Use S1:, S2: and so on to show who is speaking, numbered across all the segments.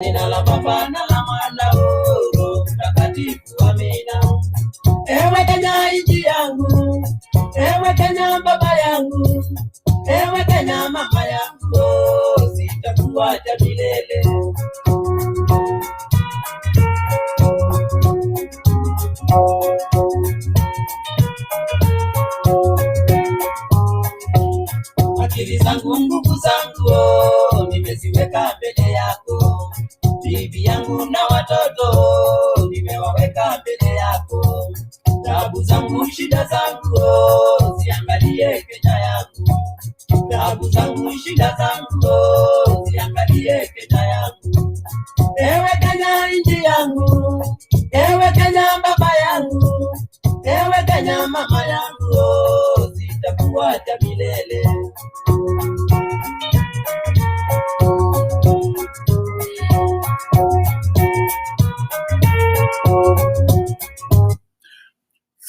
S1: Nina la Baba na la Mwana Roho Mtakatifu, amina. Ewe Kenya nchi yangu, ewe Kenya baba yangu, ewe Kenya mama yangu, sitakuacha milele. Akili zangu, nguvu zangu, nimeziweka mbele yako. Bibi yangu na watoto, nimewaweka mbele yako. Taabu zangu, shida zangu, ziangalie Kenya yangu. Taabu zangu, shida zangu, ziangalie Kenya yangu. Ewe Kenya nchi yangu, ewe Kenya baba yangu, ewe Kenya mama yangu, sitakuacha milele.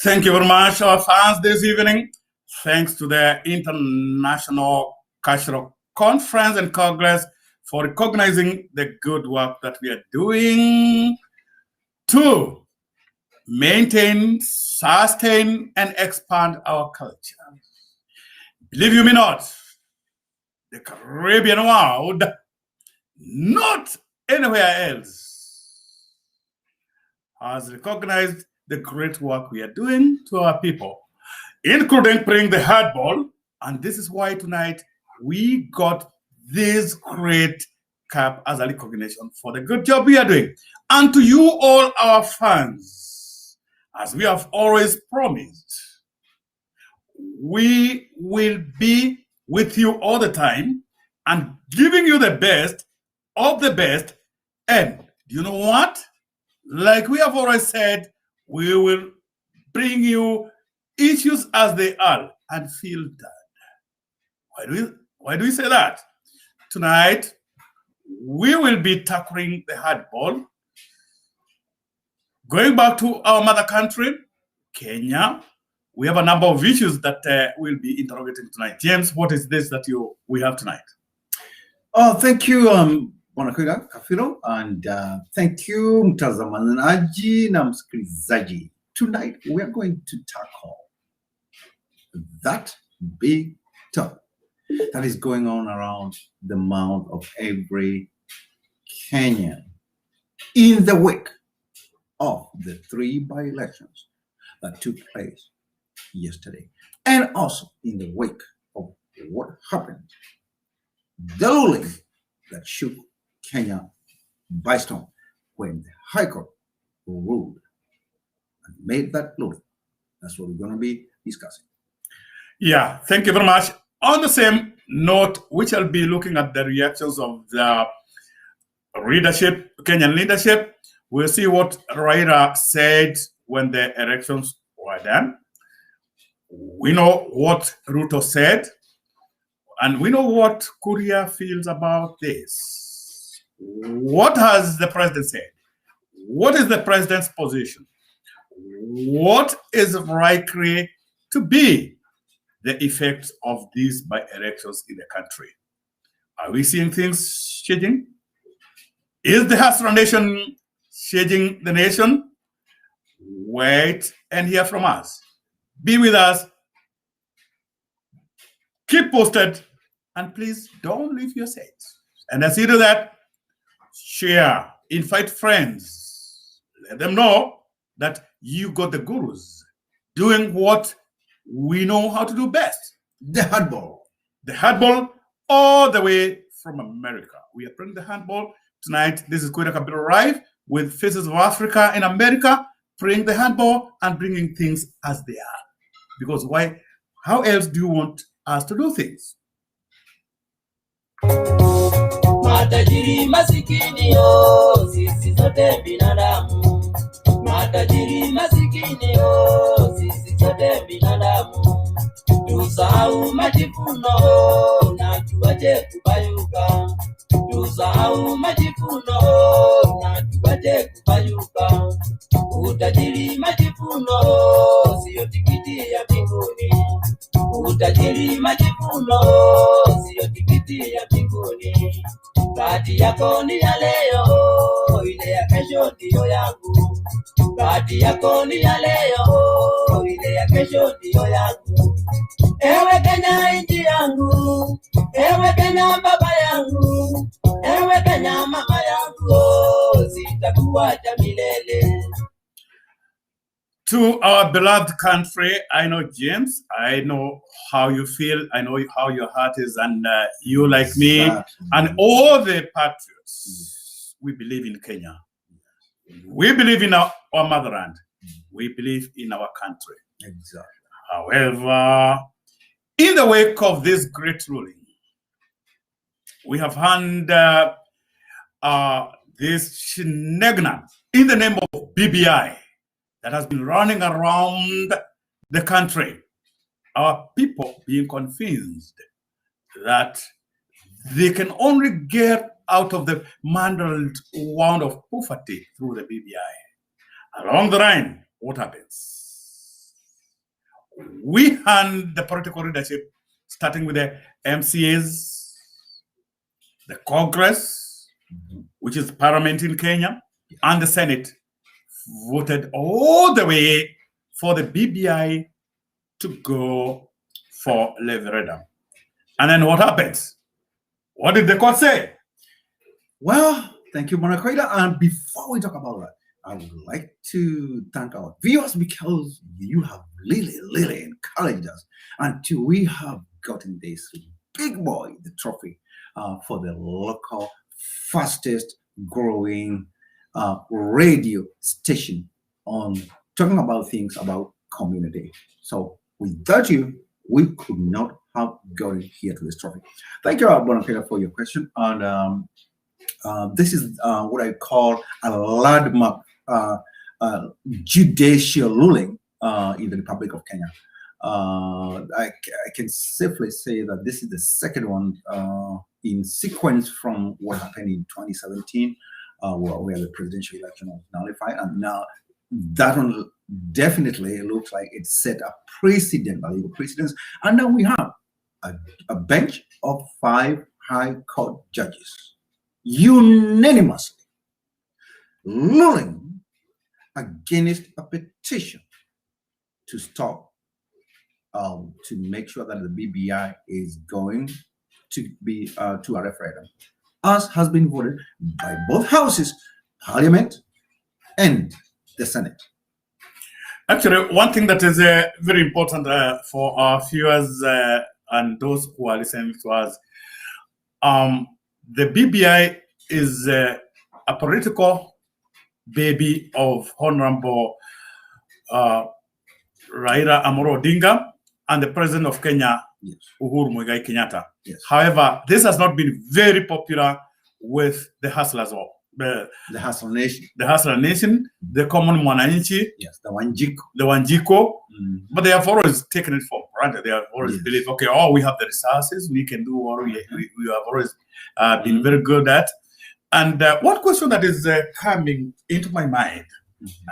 S2: Thank you very much, our fans, this evening. Thanks to the International Cultural Conference and Congress for recognizing the good work that we are doing to maintain, sustain, and expand our culture. Believe you me not, the Caribbean world, not anywhere else, has recognized the great work we are doing to our people, including playing the hardball. And this is why tonight we got this great cup as a recognition for the good job we are doing. And to you all our fans, as we have always promised, we will be with you all the time and giving you the best of the best. And you know what? Like we have always said, we will bring you issues as they are and feel that. Why do we say that? Tonight, we will be tackling the hardball. Going back to our mother country, Kenya, we have a number of issues that we'll be interrogating tonight. James, what is this that we have tonight?
S3: Oh, thank you, Bwana Kafiro, and thank you, mtazamaji na msikilizaji. Tonight, we are going to tackle that big topic that is going on around the mouth of every Kenyan in the wake of the 3 by-elections that took place yesterday, and also in the wake of what happened, the ruling that shook Kenya by storm when the High Court ruled and made that ruling. That's what we're going to be discussing.
S2: Yeah, thank you very much. On the same note, we shall be looking at the reactions of the leadership, Kenyan leadership. We'll see what Raila said when the elections were done. We know what Ruto said, and we know what Kuria feels about this. What has the president said? What is the president's position? What is likely to be the effects of these by-elections in the country? Are we seeing things changing? Is the Hasra nation changing the nation? Wait and hear from us. Be with us. Keep posted. And please don't leave your seats. And as you do that, share, invite friends. Let them know that you got the gurus doing what we know how to do best.
S3: The hardball.
S2: The hardball all the way from America. We are bringing the handball tonight. This is Kweda Kabila Live with Faces of Africa in America, bringing the handball and bringing things as they are. Because why? How else do you want us to do things?
S1: Matajiri masikini yo, sisi sote binadamu. Matajiri masikini yo, sisi sote binadamu. Tusahau majivuno na tuache kubayuka. Tusahau majivuno na tuache kubayuka. Utajiri majivuno siyo tikiti ya mbinguni. Utajiri majivuno siyo tikiti ya mbinguni. bahati yako ni ya leo, ile ya kesho ndiyo yangu. Bahati yako ni ya leo, ile ya kesho ndiyo yangu. Ewe Kenya nchi yangu, ewe Kenya baba yangu, ewe Kenya mama yangu, sitakuacha milele.
S2: To our beloved country, I know, James, I know how you feel, I know how your heart is, and you, like me, and all the patriots, we believe in Kenya. We believe in our motherland. We believe in our country.
S3: Exactly.
S2: However, in the wake of this great ruling, we have had this shenanigan in the name of BBI that has been running around the country. Our people being convinced that they can only get out of the mangled wound of poverty through the BBI. Along the line, what happens? We hand the political leadership, starting with the MCAs, the Congress, which is Parliament in Kenya, and the Senate, voted all the way for the BBI to go for referendum. And then what happens? What did the court say?
S3: Well, thank you, Monacoida. And before we talk about that, I would like to thank our viewers because you have really encouraged us until we have gotten this big boy, the trophy, for the local fastest growing radio station on talking about things about community. So without you, we could not have gotten here to this trophy. Thank you, Bonapeda, for your question. And this is what I call a landmark judicial ruling in the Republic of Kenya. I can safely say that this is the second one in sequence from what happened in 2017, where the presidential election was nullified. And now that one definitely looks like it set a precedent, a legal precedence. And now we have a bench of 5 high court judges unanimously ruling against a petition to stop, to make sure that the BBI is going to be to a referendum, as has been voted by both houses, Parliament and the Senate.
S2: Actually, one thing that is very important for our viewers and those who are listening to us, the BBI is a political baby of Honorable Raila Amolo Odinga and the President of Kenya,
S3: Yes.
S2: Uhuru Muigai Kenyatta.
S3: Yes.
S2: However, this has not been very popular with the hustlers, or
S3: The Hustler Nation.
S2: the hustler nation, the common mwananchi,
S3: Yes, the Wanjiko.
S2: the Wanjiko, but they have always taken it for granted. They have always
S3: Yes.
S2: believed, okay, we have the resources, we can do what we have always been very good at. And one question that is coming into my mind,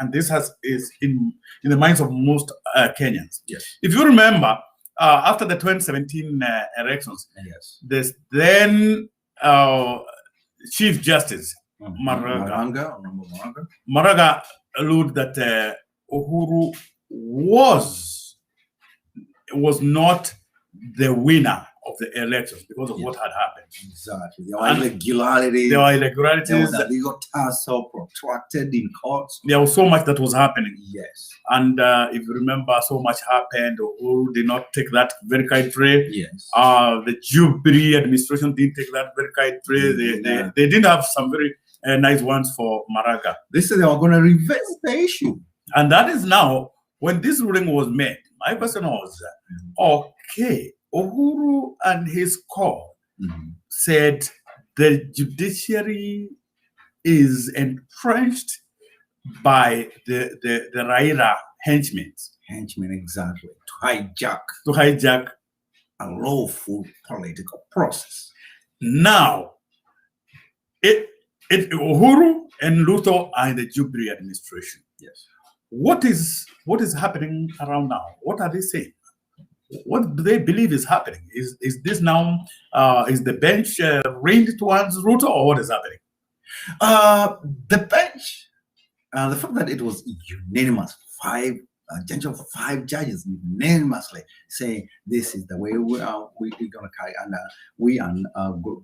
S2: and this is in the minds of most Kenyans.
S3: Yes.
S2: If you remember, after the 2017 elections,
S3: Yes.
S2: this then Chief Justice Maraga
S3: Maraga.
S2: ruled that Uhuru was not the winner of the elections because of what had happened.
S3: Exactly. There were irregularities.
S2: There were irregularities.
S3: There was a legal tussle protracted in courts.
S2: There was so much that was happening.
S3: Yes.
S2: And if you remember, so much happened. Uhuru did not take that very kindly.
S3: Yes.
S2: The Jubilee administration didn't take that very kindly. They didn't have some very nice ones for Maraga.
S3: They said they were going to reverse the issue.
S2: And that is now, when this ruling was made, my question was, okay, Uhuru and his court said the judiciary is entrenched by the Raila henchmen.
S3: Henchmen, exactly. To
S2: hijack
S3: a lawful political process.
S2: Now, Uhuru and Ruto are in the Jubilee administration.
S3: Yes.
S2: What is happening around now? What are they saying? what do they believe is happening? Is this now, is the bench leaned towards Ruto, or what is happening?
S3: The bench, the fact that it was unanimous, five judges unanimously saying this is the way we're going to carry, and we are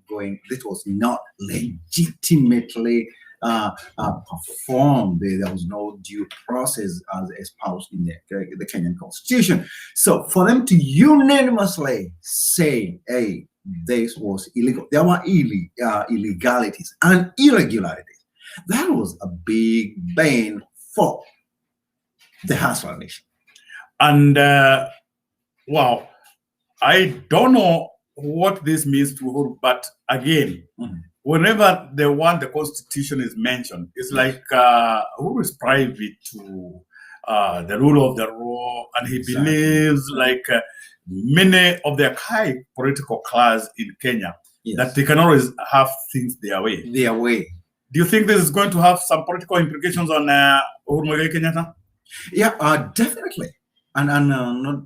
S3: going. This was not legitimately performed. There was no due process as espoused in the Kenyan Constitution. So for them to unanimously say, "Hey, this was illegal," there were illegalities and irregularities. That was a big bane for the Hustler Nation.
S2: And wow, I don't know what this means to Uhuru, but again, whenever the Constitution is mentioned, it's like Uhuru is private to the rule of the law, and he believes, like many of the high political class in Kenya, that they can always have things their way.
S3: Their way.
S2: Do you think this is going to have some political implications on Uhuru Muigai Kenyatta?
S3: Yeah, definitely, and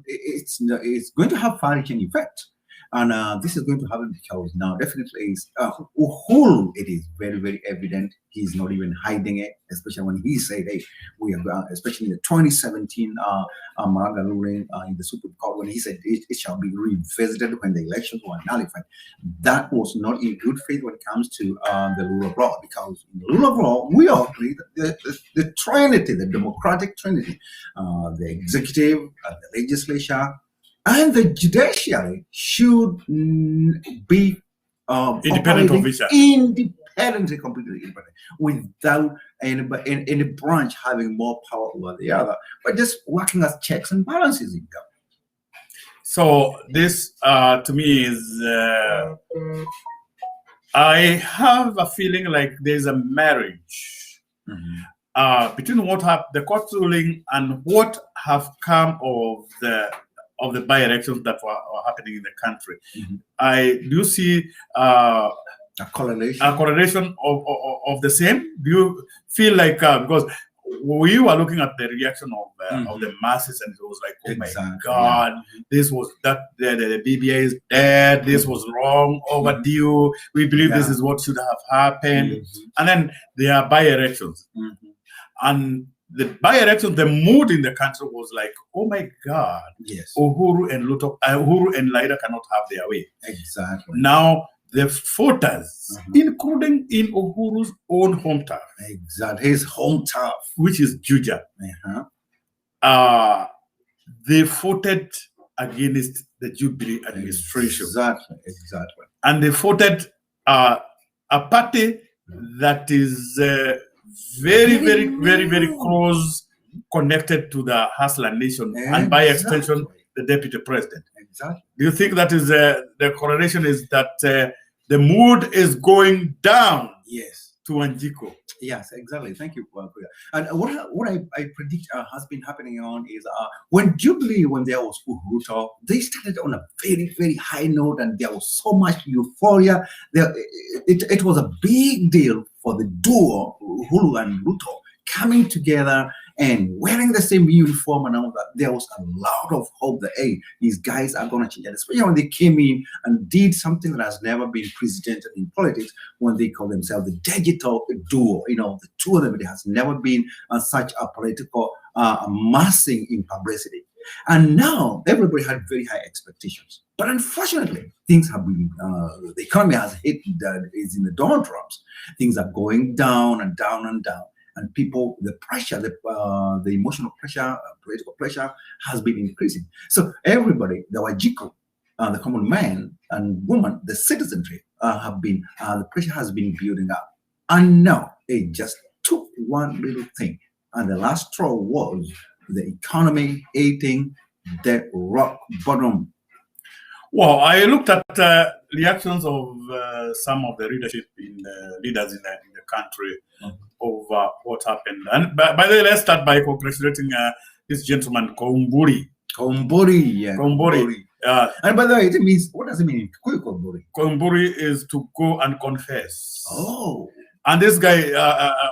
S3: it's going to have far-reaching effect, and this is going to happen because now definitely Uhuru, it is very, very evident he's not even hiding it, especially when he said, "Hey, we are," especially in the 2017 Maraga ruling in the Supreme Court, when he said it shall be revisited when the elections were nullified. That was not in good faith when it comes to the rule of law, because in the rule of law, we all agree that the trinity, the democratic trinity, the executive, the legislature, and the judiciary should be
S2: independent of each other.
S3: Independently, completely independent, without any branch having more power over the other, but just working as checks and balances in government.
S2: So this, to me, is I have a feeling like there's a marriage between what the court ruling and what have come of the by-elections that were happening in the country. I do see a correlation of the same. Do you feel like because we were looking at the reaction of the masses, and it was like, oh my God, this was that the BBI is dead. This was wrong, overdue. We believe this is what should have happened. And then there are by-elections, and the by-election, the mood in the country was like, oh my God, Uhuru and Laida cannot have their way.
S3: Exactly.
S2: Now the voters, including in Uhuru's own home turf,
S3: his home turf,
S2: which is Juja, they voted against the Jubilee administration.
S3: Exactly.
S2: And they voted a party that is very close connected to the Hustler Nation, and by extension, the deputy president.
S3: Exactly.
S2: Do you think that is the correlation is that the mood is going down?
S3: Yes.
S2: To Wanjiko.
S3: Yes, exactly. Thank you. And what I predict has been happening on is when Jubilee, when there was Uhuru, they started on a very, very high note, and there was so much euphoria. It was a big deal for the duo, Uhuru and Ruto, coming together and wearing the same uniform and all that. There was a lot of hope that, hey, these guys are going to change. And especially when they came in and did something that has never been precedented in politics, when they call themselves the digital duo. You know, the two of them, it has never been such a political amassing in publicity. And now everybody had very high expectations. But unfortunately, things have been, the economy has hit, is in the doldrums. Things are going down and down and down. And people, the pressure, the emotional pressure, political pressure has been increasing. So everybody, the Wajiko, the common man and woman, the citizenry have been, the pressure has been building up. And now it just took one little thing. And the last straw was the economy hitting the rock bottom.
S2: Well, I looked at reactions of some of the leadership leaders in the country over what happened. And by the way, let's start by congratulating this gentleman, Komburi.
S3: Komburi. And by the way, it means, what does it mean? Komburi.
S2: Komburi is to go and confess.
S3: Oh.
S2: And this guy,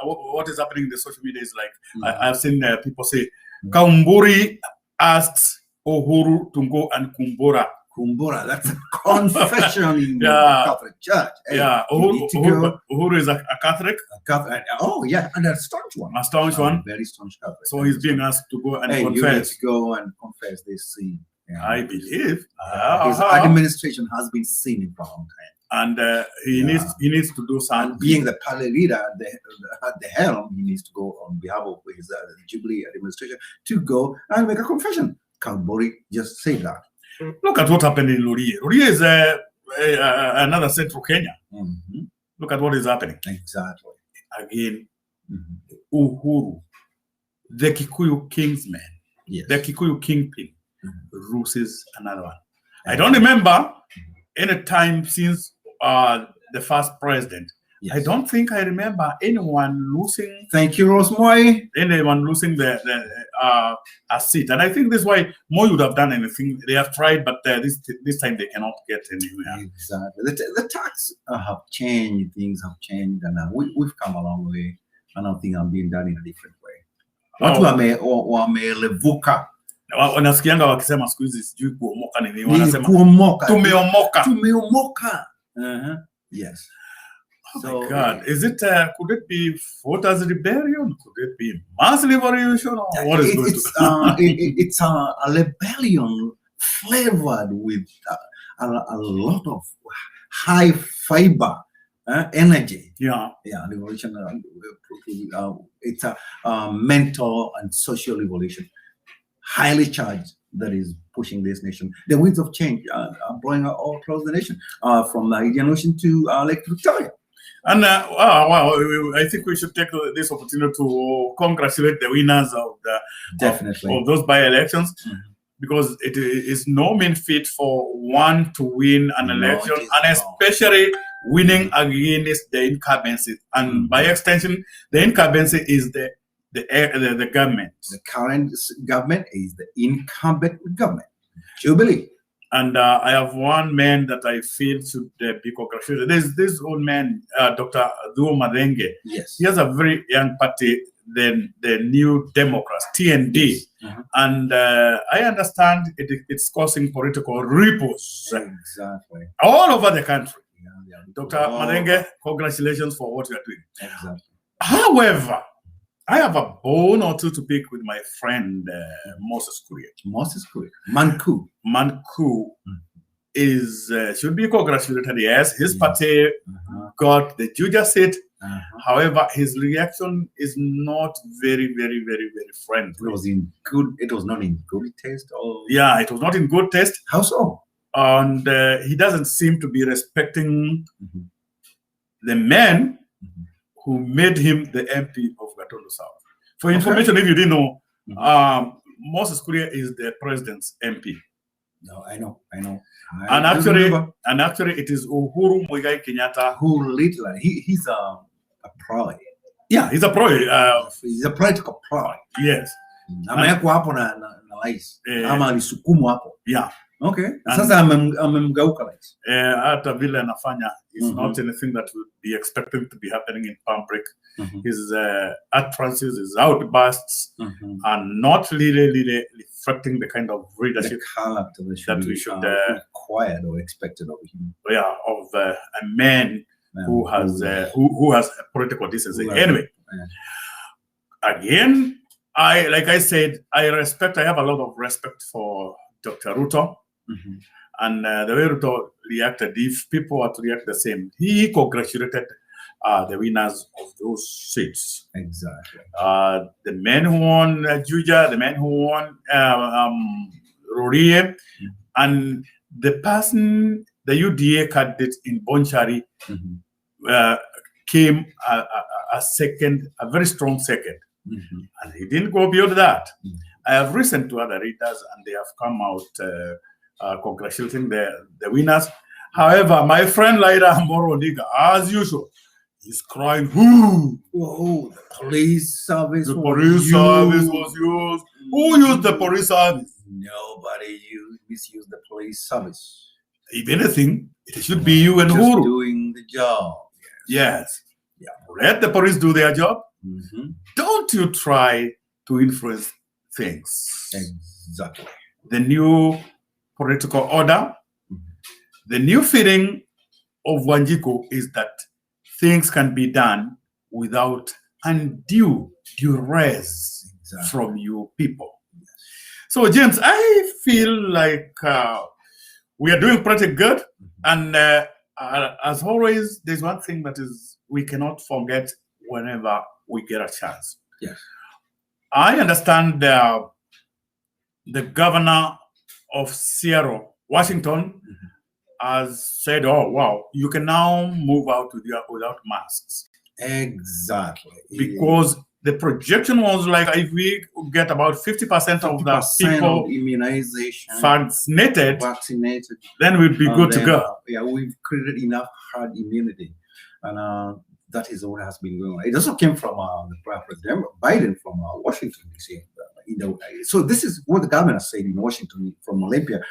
S2: what is happening in the social media is like, I've seen people say, Komburi asks Uhuru, Tungo, and Kumbura.
S3: Kumbura, that's a confession in the Catholic Church. Hey,
S2: yeah, Uhuru is a Catholic.
S3: Oh, yeah, and a staunch one.
S2: A staunch one.
S3: Very staunch Catholic.
S2: So he's being asked to go and confess.
S3: You need to go and confess this sin. Yeah.
S2: I believe.
S3: His administration has been sinning for a long time.
S2: And he needs to do something.
S3: And being the party leader at the helm, he needs to go on behalf of his Jubilee administration to go and make a confession. Kalbori just said that.
S2: Look at what happened in Lurie. Lurie is another central Kenya. Look at what is happening.
S3: Exactly.
S2: Again, Uhuru, the Kikuyu kingsman, the Kikuyu kingpin, loses another one. I don't remember any time since the first president. I don't think I remember anyone losing.
S3: Thank you, Rosemary.
S2: Anyone losing a seat, and I think this is why Moi would have done anything. They have tried, but this time they cannot get anywhere.
S3: Exactly. The tax have changed. Things have changed, and we've come a long way. And I think I'm being done in a different way. Watu wamelevuka.
S2: Wanasikianga wakisema siku hizi sijui kuomoka nini,
S3: wanasema tumeomoka. Yes.
S2: Oh my God! Is it? Could it be fought as a rebellion? Could it be mass revolution? Or what is going to?
S3: It's a rebellion flavored with a lot of high fiber energy.
S2: Yeah.
S3: Revolution. It's a mental and social revolution, highly charged, that is pushing this nation. The winds of change are blowing all across the nation, from the Indian Ocean to Lake Victoria.
S2: And I think we should take this opportunity to congratulate the winners of of those by-elections, because it is no mean feat for one to win an election, and especially winning against the incumbency. And by extension, the incumbency is the government.
S3: The current government is the incumbent government, Jubilee.
S2: And I have one man that I feel should be congratulated. There's this old man, Dr. Athuri Madenge.
S3: Yes.
S2: He has a very young party, the New Democrats, TND. And I understand it's causing political ripples.
S3: Exactly.
S2: All over the country. Dr. Madenge, congratulations for what you are doing.
S3: Exactly.
S2: However, I have a bone or two to pick with my friend Moses Kuria.
S3: Moses Kuria. Manku
S2: is should be congratulated. Yes, his party got the Juja seat. However, his reaction is not very friendly.
S3: It was not in good taste.
S2: Yeah, it was not in good taste.
S3: How so?
S2: And he doesn't seem to be respecting the man who made him the MP of Gatundu South. For information, if you didn't know, Moses Kuria is the president's MP.
S3: No, I know.
S2: And actually, it is Uhuru Muigai Kenyatta
S3: who literally he's a pro.
S2: Yeah, he's a pro.
S3: He's a political pro.
S2: Yes.
S3: Amewekwa hapo na rais ama alisukumwa hapo.
S2: Yeah.
S3: Okay. Sasa amemgeuka rais.
S2: Hata vile anafanya is not anything that would be expected to be happening in public. His utterances, his outbursts are not really reflecting the kind of leadership that we should
S3: required or expected of him.
S2: Yeah, of a man who has political decency. Anyway, again, I have a lot of respect for Dr. Ruto. And the way Ruto reacted, if people were to react the same, he congratulated the winners of those seats.
S3: Exactly.
S2: The man who won Juja, the man who won Rurie, and the person, the UDA candidate in Bonchari, came a very strong second. And he didn't go beyond that. I have listened to other readers, and they have come out congratulating the winners. However, my friend Laira Moroniga, as usual, is crying, "Who?
S3: Oh, the police service.
S2: The police service was used. Who used the police service?
S3: Nobody misused the police service.
S2: If anything, it should be you and Uhuru
S3: doing the job.
S2: Yes. Yeah. Let the police do their job. Don't you try to influence things.
S3: Exactly.
S2: the new political order, the new feeling of Wanjiku is that things can be done without undue duress from you people. So, James, I feel like we are doing pretty good. And as always, there's one thing that is we cannot forget whenever we get a chance.
S3: Yes.
S2: I understand the governor of Seattle, Washington, has said, oh, wow, you can now move out without masks.
S3: Exactly.
S2: Because the projection was like, if we get about 50% of the people
S3: of immunization
S2: vaccinated,
S3: then
S2: we'd be good to go.
S3: Yeah, we've created enough herd immunity. And that is what has been going on. It also came from the President Biden from Washington, D.C. So this is what the government has said in Washington from Olympia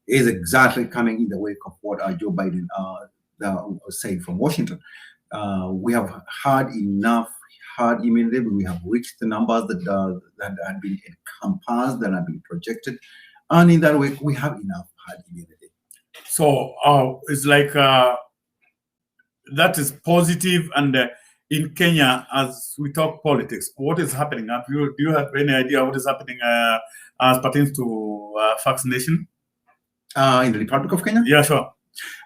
S3: is exactly coming in the wake of what Joe Biden said from Washington. We have had enough herd immunity. We have reached the numbers that had been encompassed, that have been projected. And in that way, we have enough herd immunity.
S2: So it's like that is positive. And in Kenya, as we talk politics, what is happening? Do you have any idea what is happening as pertains to vaccination?
S3: In the Republic of Kenya?
S2: Yeah, sure.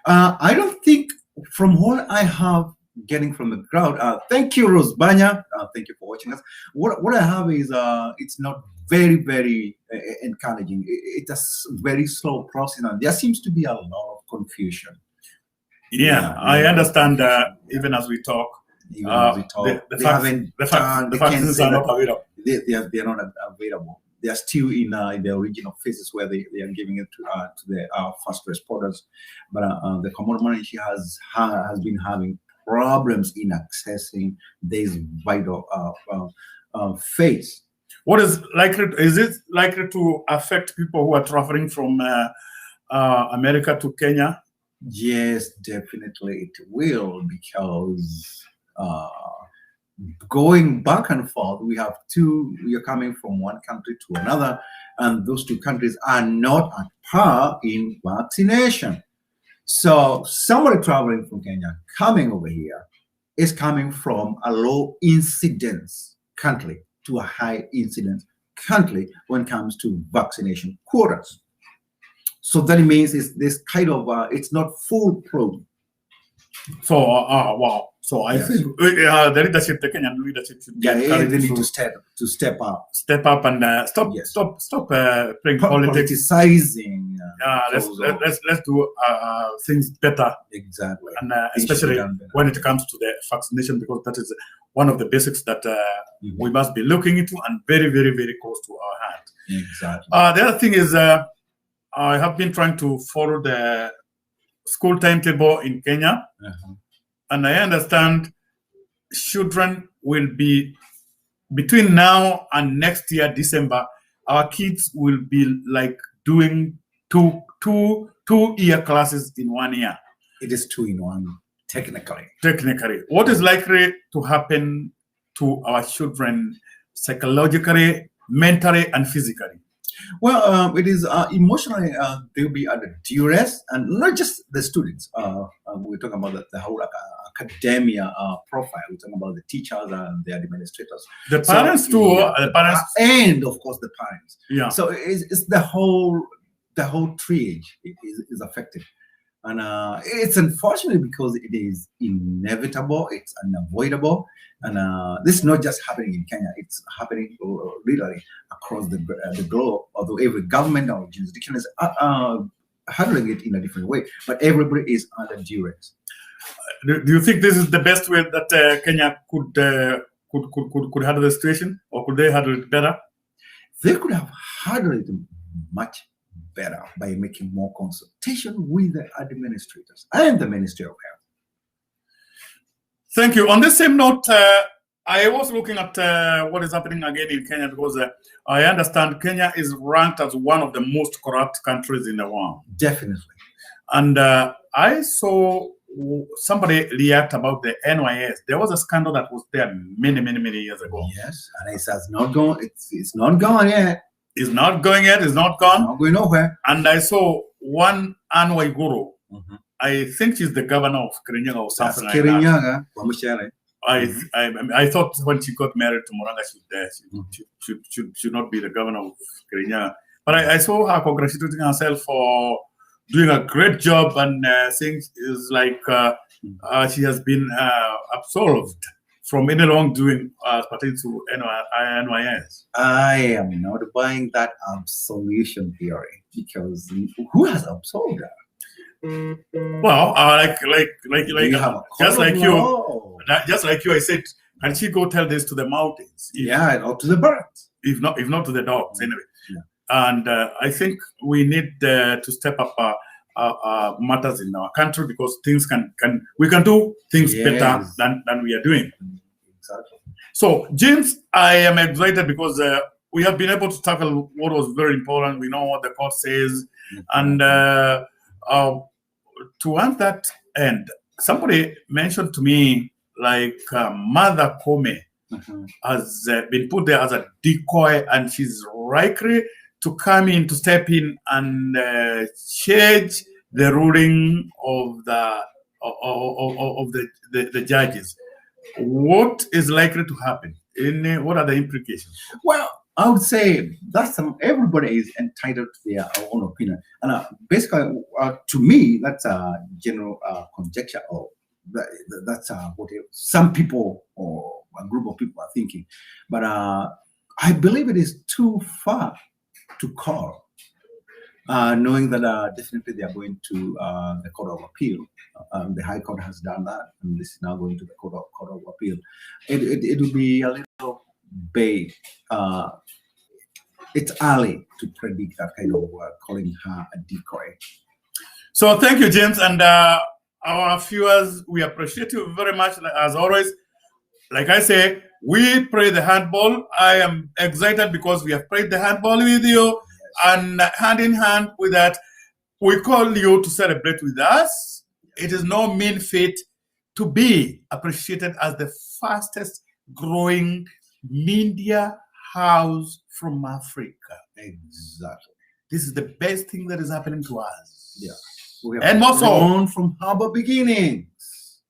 S3: I don't think, from what I have getting from the crowd, thank you, Rose Banya. Thank you for watching us. What I have is it's not very, very encouraging. It's a very slow process, and there seems to be a lot of confusion.
S2: Yeah, I understand. Even as we talk, the vaccines are not available.
S3: They are not available. They are still in the original phases where they are giving it to the first responders. But the community has been having problems in accessing this vital phase.
S2: What is it likely to affect people who are traveling from America to Kenya?
S3: Yes, definitely it will, because going back and forth, we are coming from one country to another, and those two countries are not at par in vaccination. So somebody traveling from Kenya coming over here is coming from a low incidence country to a high incidence country when it comes to vaccination quotas. So that means it's this kind of it's not foolproof.
S2: So wow. So I think the leadership, the Kenyan leadership, should
S3: they need to step up
S2: and stop playing politics.
S3: Politicizing.
S2: Let's do things better.
S3: Exactly.
S2: And especially when it comes to the vaccination, because that is one of the basics that we must be looking into and very, very, very close to our heart.
S3: Exactly.
S2: The other thing is I have been trying to follow the school timetable in Kenya. And I understand children will be, between now and next year, December, our kids will be like doing two-year classes in 1 year.
S3: It is 2 in 1, technically.
S2: Technically. What is likely to happen to our children psychologically, mentally, and physically?
S3: Well, it is emotionally, they'll be under duress, and not just the students. We're talking about the whole academia profile. We're talking about the teachers and the administrators.
S2: The parents too. The parents,
S3: and of course the parents.
S2: Yeah.
S3: So it's the whole triage is affected, and it's unfortunate because it is inevitable. It's unavoidable. And this is not just happening in Kenya, it's happening literally across the globe, although every government or jurisdiction is handling it in a different way, but everybody is under duress.
S2: Do you think this is the best way that Kenya could handle the situation, or could they handle it better?
S3: They could have handled it much better by making more consultation with the administrators and the Ministry of Health.
S2: Thank you. On the same note, I was looking at what is happening again in Kenya, because I understand Kenya is ranked as one of the most corrupt countries in the world.
S3: Definitely.
S2: And I saw somebody react about the NYS. There was a scandal that was there many years ago.
S3: Yes, and it has not gone. It's not gone yet.
S2: Is not going yet. Is not gone.
S3: Not going nowhere.
S2: And I saw one Anne Waiguru. I think she's the governor of Kirinyaga or something like that. I thought when she got married to Moranga, she should not be the governor of Kirinyaga. But I saw her congratulating herself for doing a great job and saying is like she has been absolved from any wrongdoing pertaining to NYS.
S3: I am not buying that absolution theory because who has absolved her?
S2: Well, just like you, I said, can she go tell this to the mountains?
S3: Or to the birds.
S2: If not to the dogs, anyway. Yeah. And I think we need to step up matters in our country because things we can do things better than we are doing.
S3: Exactly.
S2: So, James, I am excited because we have been able to tackle what was very important. We know what the court says, and towards that end, somebody mentioned to me like Mother Kome has been put there as a decoy, and she's likely to come in, to step in and change the ruling of the judges. What is likely to happen? What are the implications?
S3: Well, I would say that's everybody is entitled to their own opinion, and basically, to me, that's a general conjecture, or that's what some people or a group of people are thinking. But I believe it is too far to call, knowing that definitely they are going to the Court of Appeal. The High Court has done that, and this is now going to the Court of Appeal. It will be a little vague. It's early to predict that kind of calling her a decoy.
S2: So thank you, James, and our viewers, we appreciate you very much as always. Like I say, we play the handball. I am excited because we have played the handball with you, and hand in hand with that, we call you to celebrate with us. It is no mean feat to be appreciated as the fastest growing media house from Africa.
S3: Exactly.
S2: This is the best thing that is happening to us.
S3: Yeah.
S2: We have grown
S3: from humble beginnings.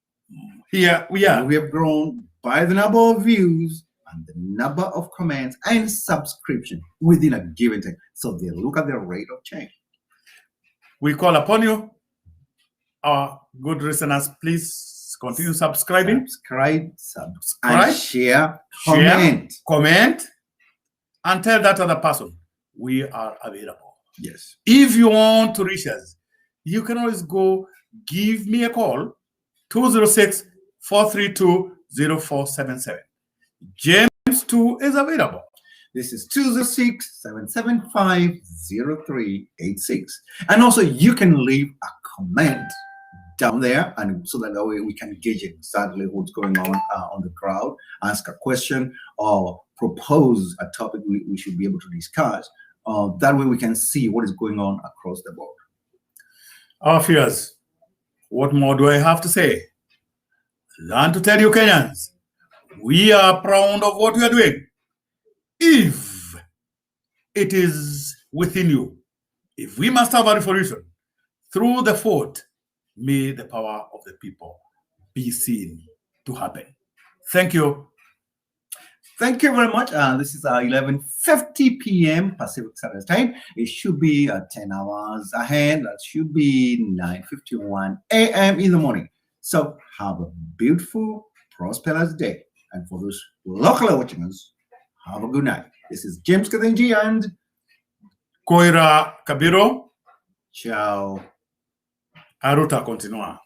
S2: Here we are.
S3: We have grown by the number of views and the number of comments and subscription within a given time. So they look at the rate of change.
S2: We call upon you, our good listeners, please continue subscribing.
S3: Subscribe, and share,
S2: comment, and tell that other person we are available.
S3: Yes.
S2: If you want to reach us, you can always go give me a call, 206-432-0477. James too is available.
S3: This is 206-775-0386. And also you can leave a comment down there, and so that way we can gauge exactly what's going on the crowd, ask a question or propose a topic we should be able to discuss. That way we can see what is going on across the board.
S2: Our viewers, what more do I have to say? Learn to tell you Kenyans, we are proud of what we are doing. If it is within you, if we must have a revolution through the vote, may the power of the people be seen to happen. Thank you.
S3: Thank you very much. This is 11:50 p.m. Pacific Standard Time. It should be 10 hours ahead. That should be 9:51 a.m. in the morning. So have a beautiful, prosperous day. And for those locally watching us, have a good night. This is James Kathenji and
S2: Koira Kabiro.
S3: Ciao.
S2: Aruta continua.